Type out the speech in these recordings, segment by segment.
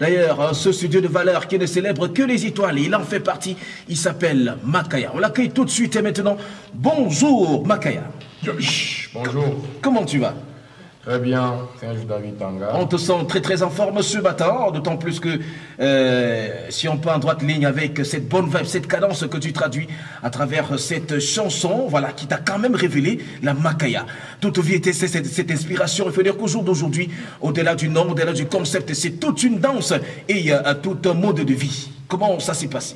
D'ailleurs, ce studio de valeur qui ne célèbre que les étoiles, il en fait partie, il s'appelle Makaya. On l'accueille tout de suite et maintenant. Bonjour Makaya. Bonjour. Comment tu vas? Très bien, c'est un jour David Tanga. On te sent très en forme ce matin, d'autant plus que si on peut en droite ligne avec cette bonne vibe, cette cadence que tu traduis à travers cette chanson, voilà, qui t'a quand même révélé la Makaya. Toute vie était cette inspiration. Il faut dire qu'au jour d'aujourd'hui, au-delà du nom, au-delà du concept, c'est toute une danse et tout un mode de vie. Comment ça s'est passé?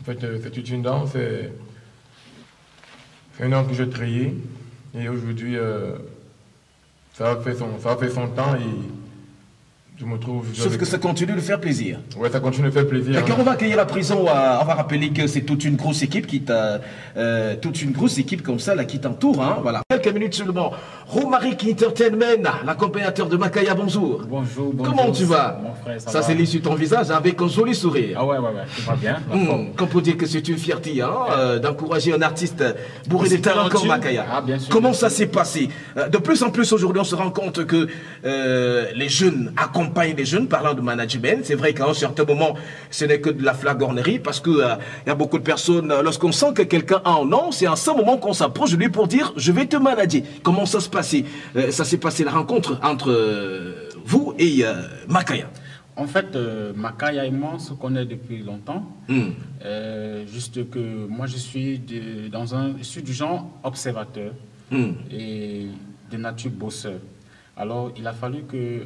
En fait, c'est toute une danse, c'est une danse que j'ai créée et aujourd'hui... Ça a fait son temps et je me trouve... Sauf que ça continue de faire plaisir. Ouais, ça continue de faire plaisir. D'accord, on va accueillir à présent, on va rappeler que c'est toute une grosse équipe qui t'a... toute une grosse équipe comme ça, là, qui t'entoure, hein, voilà. Quelques minutes seulement. Romaric Entertainment, l'accompagnateur de Makaya, bonjour. Bonjour. Comment tu vas? Mon frère, ça s'est lu sur ton visage avec un joli sourire. Ah ouais, tout va bien. Qu'on peut dire que c'est une fierté, hein, d'encourager un artiste bourré de talent comme Makaya. Ah, bien sûr. Comment ça s'est passé? De plus en plus aujourd'hui, on se rend compte que les jeunes accompagnent les jeunes, parlant de management. C'est vrai qu'à un certain moment, ce n'est que de la flagornerie, parce que y a beaucoup de personnes, lorsqu'on sent que quelqu'un a un nom, c'est à ce moment qu'on s'approche de lui pour dire, je vais te manager. Comment ça se passait? Ça s'est passé la rencontre entre vous et Makaya. En fait, Makaya et moi, on se connaît depuis longtemps. Juste que moi, je suis du genre observateur et de nature bosseur. Alors, il a fallu que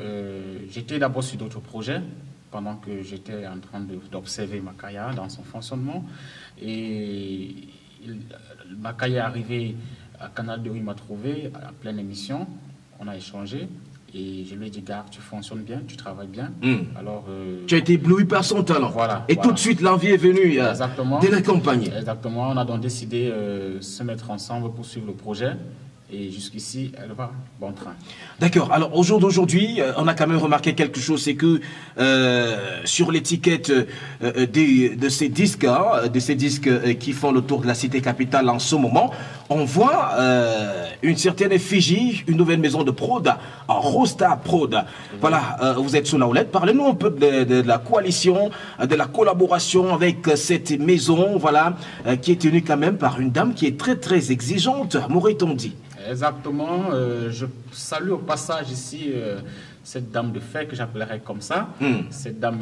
j'étais d'abord sur d'autres projets pendant que j'étais en train d'observer Makaya dans son fonctionnement. Et Makaya est arrivé à Canal 2, il m'a trouvé à pleine émission. On a échangé. Et je lui ai dit, gars, tu fonctionnes bien, tu travailles bien. Alors, tu as été ébloui par son talent. Voilà. Et tout de suite, l'envie est venue de l'accompagner. Exactement. On a donc décidé de se mettre ensemble pour suivre le projet. Et jusqu'ici, elle va bon train. D'accord. Alors, au jour d'aujourd'hui, on a quand même remarqué quelque chose, c'est que sur l'étiquette de ces disques, qui font le tour de la cité capitale en ce moment, on voit une certaine effigie, une nouvelle maison de prod, en Rosta Prod. Voilà, vous êtes sous la houlette. Parlez-nous un peu de la coalition, de la collaboration avec cette maison, voilà, qui est tenue quand même par une dame qui est très exigeante, m'aurait-on dit. Exactement. Je salue au passage ici cette dame de fer que j'appellerais comme ça. Cette dame,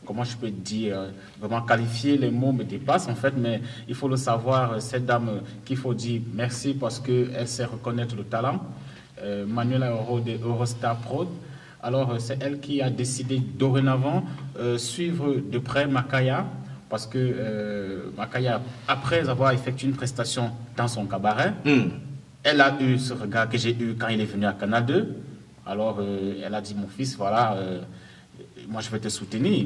comment je peux dire, vraiment qualifier, les mots me dépassent en fait, mais il faut le savoir, cette dame qu'il faut dire merci parce qu'elle sait reconnaître le talent. Manuela Euro de Eurostar Prod. Alors c'est elle qui a décidé dorénavant suivre de près Makaya. Parce que Makaya, après avoir effectué une prestation dans son cabaret, elle a eu ce regard que j'ai eu quand il est venu à Canal 2. Alors, elle a dit, mon fils, voilà, moi je vais te soutenir.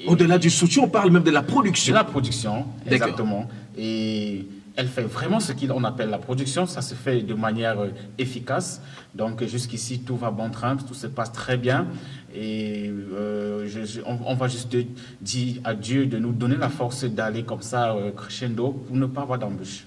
Au-delà du soutien, on parle même de la production. De la production, exactement. Et elle fait vraiment ce qu'on appelle la production. Ça se fait de manière efficace. Donc, jusqu'ici, tout va bon train, tout se passe très bien. Et on va juste dire à Dieu de nous donner la force d'aller comme ça, crescendo, pour ne pas avoir d'embûches.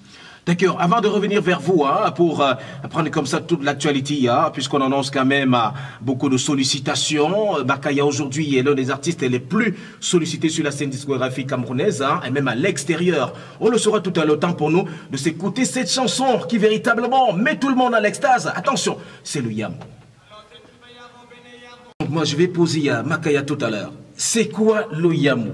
D'accord, avant de revenir vers vous, pour prendre comme ça toute l'actualité, puisqu'on annonce quand même beaucoup de sollicitations, Makaya aujourd'hui est l'un des artistes les plus sollicités sur la scène discographique camerounaise, et même à l'extérieur. On le saura tout à l'heure, temps pour nous de s'écouter cette chanson qui véritablement met tout le monde à l'extase. Attention, c'est le Yamou. Moi je vais poser à Makaya tout à l'heure. C'est quoi le Yamou?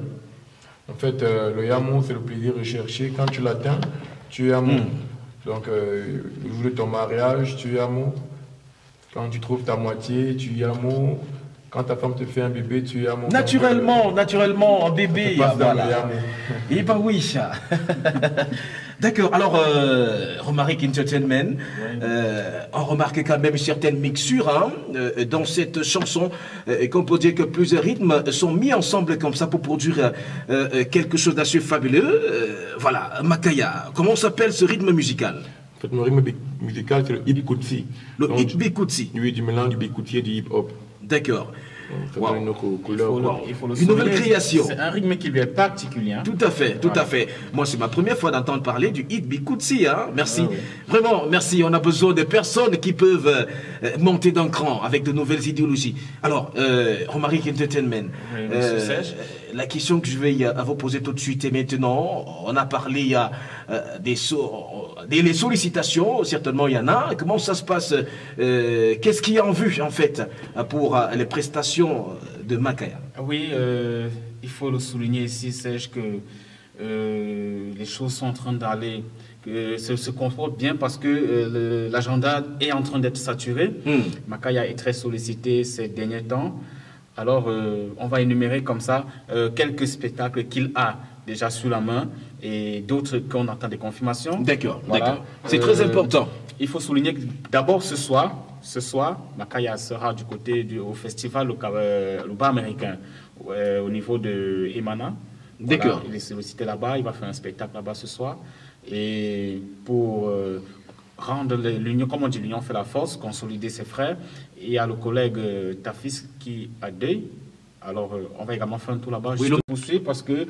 En fait, le Yamou, c'est le plaisir recherché. Quand tu l'atteins, tu es amour. Donc, le jour de ton mariage, tu es amour. Quand tu trouves ta moitié, tu es amour. Quand ta femme te fait un bébé, tu as mon... Naturellement, un bébé. Voilà. Et ben oui. D'accord, alors, Romaric Entertainment, on remarque quand même certaines mixtures hein, dans cette chanson, qu'on peut dire que plusieurs rythmes sont mis ensemble comme ça pour produire quelque chose d'assez fabuleux. Voilà, Makaya, comment s'appelle ce rythme musical? En fait, mon rythme musical, c'est le hip-koutsi. Le hip-koutsi? Oui, du mélange du bikoutier et du hip-hop. D'accord. Wow. Une couleur. Une nouvelle création. C'est un rythme qui lui est particulier. Hein. Tout à fait, tout à fait. Moi, c'est ma première fois d'entendre parler du hit Bikoutsi. Hein. Merci. Oui. Vraiment, merci. On a besoin de personnes qui peuvent monter d'un cran avec de nouvelles idéologies. Alors, Romaric Entertainment, la question que je vais à vous poser tout de suite et maintenant, on a parlé des sollicitations, certainement il y en a. Comment ça se passe? Qu'est-ce qu'il y a en vue, en fait, pour les prestations de Makaya? Oui, il faut le souligner ici, Serge, que les choses sont en train d'aller, se comportent bien parce que l'agenda est en train d'être saturé. Makaya est très sollicité ces derniers temps. Alors, on va énumérer comme ça quelques spectacles qu'il a déjà sous la main et d'autres qu'on attend des confirmations. D'accord, voilà. d'accord. C'est très important. Il faut souligner que d'abord ce soir, Makaya sera du côté au festival le bar américain au niveau de Emana. D'accord. Voilà, il est sollicité là-bas, il va faire un spectacle là-bas ce soir. Et pour rendre l'union, comme on dit, l'union fait la force, consolider ses frères. Il y a le collègue Tafis qui a deuil. Alors, on va également faire un tour là-bas. Oui, je poursuis parce que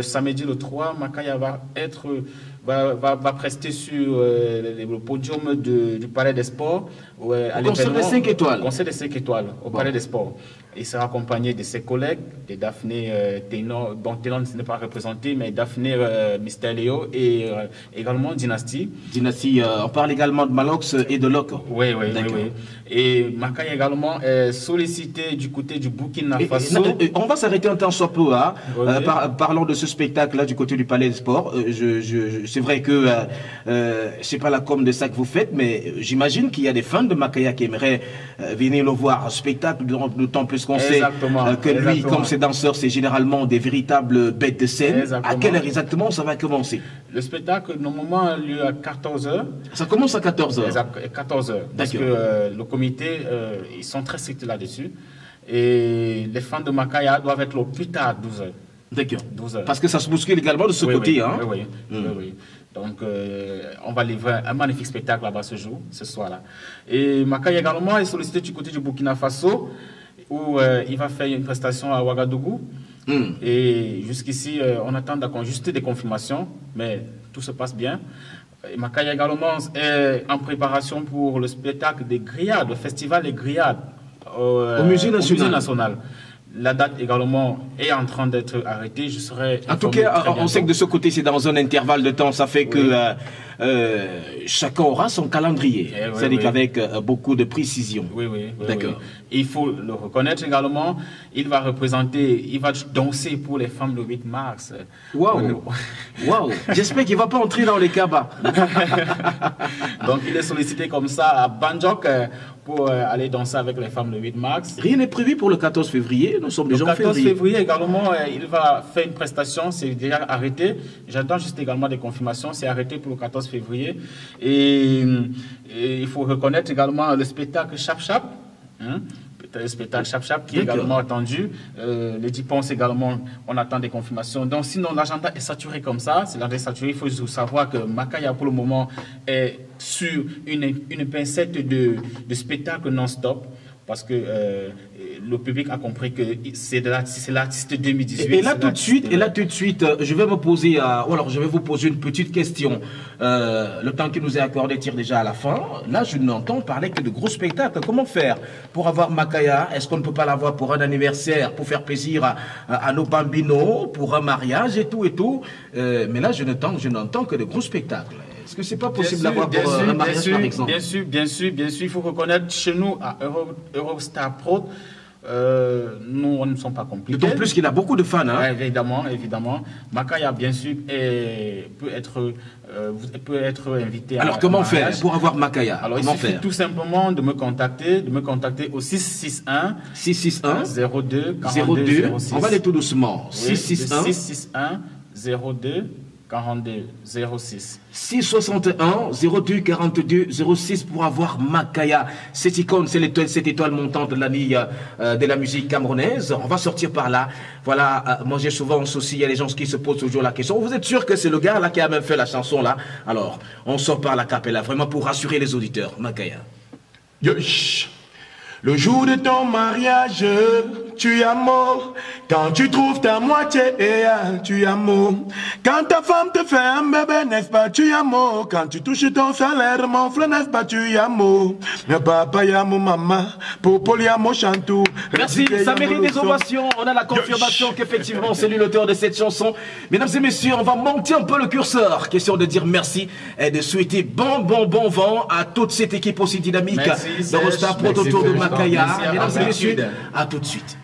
samedi le 3, Makaya va prester sur le podium du Palais des Sports. Au Conseil des 5 étoiles. Conseil des 5 étoiles au Palais des Sports. Il sera accompagné de ses collègues, de Daphné Ténor. Bon, Ténor ne n'est pas représenté, mais Daphné Mister Léo et également Dynasty. Dynasty, on parle également de Malox et de Loco. Oui. Et Makaya également est sollicité du côté du Burkina Faso. On va s'arrêter un temps soit peu. Hein. Oui. Parlons de ce spectacle-là du côté du Palais des Sports. C'est vrai que c'est pas la com de ça que vous faites, mais j'imagine qu'il y a des fans de Makaya qui aimeraient venir le voir en spectacle, d'autant plus qu'on sait que lui, comme ses danseurs, c'est généralement des véritables bêtes de scène. Exactement. À quelle heure exactement ça va commencer? Le spectacle, normalement, a lieu à 14h. Ça commence à 14h. 14h. Parce que le comité, ils sont très stricts là-dessus. Et les fans de Makaya doivent être le plus tard à 12h. D'accord. 12h. Parce que ça se bouscule également de ce côté. Hein. Oui. Donc, on va livrer un magnifique spectacle là-bas ce soir-là. Et Makaya également est sollicité du côté du Burkina Faso, où il va faire une prestation à Ouagadougou. Et jusqu'ici, on attend juste des confirmations, mais tout se passe bien. Et Makaya également est en préparation pour le spectacle des grillades, le festival des grillades au Musée national. La date également est en train d'être arrêtée. Je serai en tout cas, on sait que de ce côté, c'est dans un intervalle de temps. Ça fait que chacun aura son calendrier. C'est-à-dire qu'avec beaucoup de précision. Oui. D'accord. Il faut le reconnaître également. Il va danser pour les femmes le 8 mars. Waouh. J'espère qu'il ne va pas entrer dans les cabas. Donc, il est sollicité comme ça à Banjok pour aller danser avec les femmes le 8 mars. Rien n'est prévu pour le 14 février. Nous sommes déjà en février. Le 14 février également, il va faire une prestation. C'est déjà arrêté. J'attends juste également des confirmations. C'est arrêté pour le 14 février. Et il faut reconnaître également le spectacle Chap Chap. Le spectacle Chap Chap qui est également attendu. Les Dipons également, on attend des confirmations. Donc sinon, l'agenda est saturé comme ça. C'est l'agenda saturé. Il faut savoir que Makaya, pour le moment, est sur une pincette de spectacle non-stop. Parce que le public a compris que c'est l'artiste 2018. Et là tout de suite, je vais vous poser une petite question. Le temps qui nous est accordé tire déjà à la fin. Là, je n'entends parler que de gros spectacles. Comment faire pour avoir Makaya? Est-ce qu'on ne peut pas l'avoir pour un anniversaire, pour faire plaisir à nos bambinos, pour un mariage et tout? Mais là, je n'entends que de gros spectacles. Est-ce que c'est pas possible d'avoir pour un mariage, par exemple? Bien sûr. Il faut reconnaître chez nous, à Eurostar Pro, nous, on ne sommes pas compliqués. D'autant plus qu'il a beaucoup de fans. Hein? Évidemment, évidemment. Makaya, bien sûr, peut être invité. Alors, comment faire pour avoir Makaya? Alors, il suffit tout simplement de me contacter au 661 02 42 06. On va aller tout doucement. Oui, 661 02 42 06. 661 02 42 06 pour avoir Makaya. Cette icône, c'est cette étoile montante de de la musique camerounaise. On va sortir par là. Voilà, moi j'ai souvent un souci, il y a des gens qui se posent toujours la question. Vous êtes sûr que c'est le gars là qui a même fait la chanson là? Alors, on sort par la capella, vraiment pour rassurer les auditeurs. Makaya. Le jour de ton mariage, tu es mort. Quand tu trouves ta moitié, tu es mort. Quand ta femme te fait un bébé, n'est-ce pas, tu es mort. Quand tu touches ton salaire, mon frère, n'est-ce pas, tu es mort. Mais papa, y'a mon maman, Popo, y'a mon chantou. Merci, ça mérite des ovations. On a la confirmation qu'effectivement, c'est lui l'auteur de cette chanson. Mesdames et messieurs, on va monter un peu le curseur. Question de dire merci et de souhaiter bon vent à toute cette équipe aussi dynamique d'Eurostar Pro autour de Makaya. Mesdames et messieurs, à tout de suite.